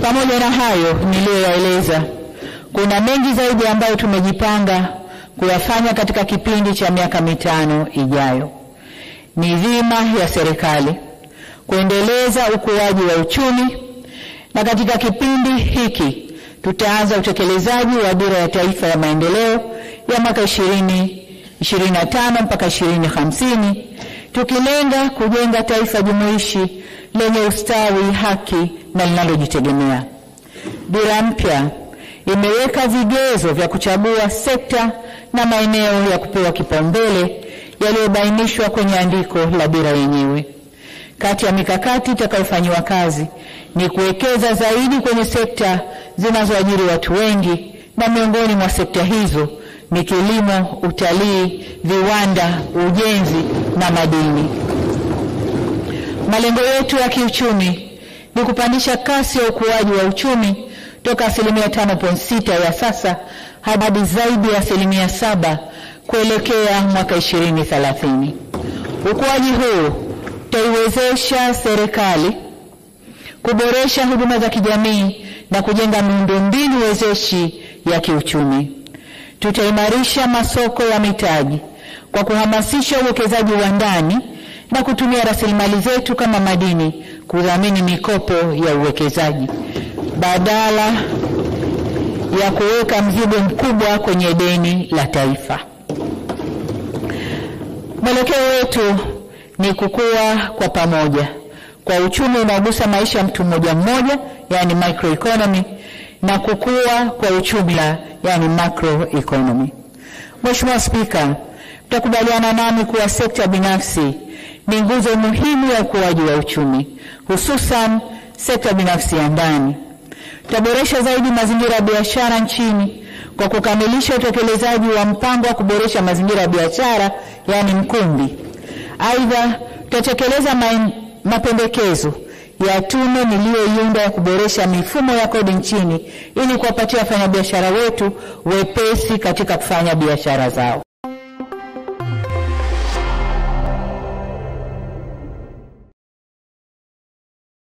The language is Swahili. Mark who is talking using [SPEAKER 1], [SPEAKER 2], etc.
[SPEAKER 1] Pamoja na hayo niliyoyaeleza, kuna mengi zaidi ambayo tumejipanga kuyafanya katika kipindi cha miaka 5 ijayo. Ni dhima ya serikali kuendeleza ukuaji wa uchumi, na katika kipindi hiki tutaanza utekelezaji wa Dira ya Taifa ya Maendeleo ya mwaka 2025 mpaka 2050, tukilenga kujenga taifa jumuishi lenye ustawi, haki na linalojitegemea. Dira mpya imeweka vigezo vya kuchagua sekta na maeneo ya kupewa kipaumbele yaliyobainishwa kwenye andiko la dira yenyewe. Kati ya mikakati itakayofanywa kazi ni kuwekeza zaidi kwenye sekta zinazoajiri watu wengi, na miongoni mwa sekta hizo ni kilimo, utalii, viwanda, ujenzi na madini. Malengo yetu ya kiuchumi ni kupandisha kasi ya ukuaji wa uchumi toka 5.6% ya sasa hadi zaidi ya 7% kuelekea mwaka 2030. Ukuaji huu utaiwezesha serikali kuboresha huduma za kijamii na kujenga miundombinu wezeshi ya kiuchumi. Tutaimarisha masoko ya mitaji kwa kuhamasisha uwekezaji wa ndani na kutumia rasilimali zetu kama madini kudhamini mikopo ya uwekezaji badala ya kuweka mzigo mkubwa kwenye deni la taifa. Mwelekeo wetu ni kukua kwa pamoja kwa uchumi unaogusa maisha ya mtu mmoja mmoja, yani microeconomy, na kukua kwa uchumi yani macroeconomy. Mheshimiwa Spika, mtakubaliana nami kuwa sekta binafsi ni nguzo muhimu ya ukuaji wa uchumi, hususan sekta binafsi ya ndani. Tutaboresha zaidi mazingira ya biashara nchini kwa kukamilisha utekelezaji wa mpango wa kuboresha mazingira ya biashara, yani Mkumbi. Aidha, tutatekeleza mapendekezo ya tume niliyoiunda ya kuboresha mifumo ya kodi nchini ili kuwapatia wafanyabiashara wetu wepesi katika kufanya biashara zao.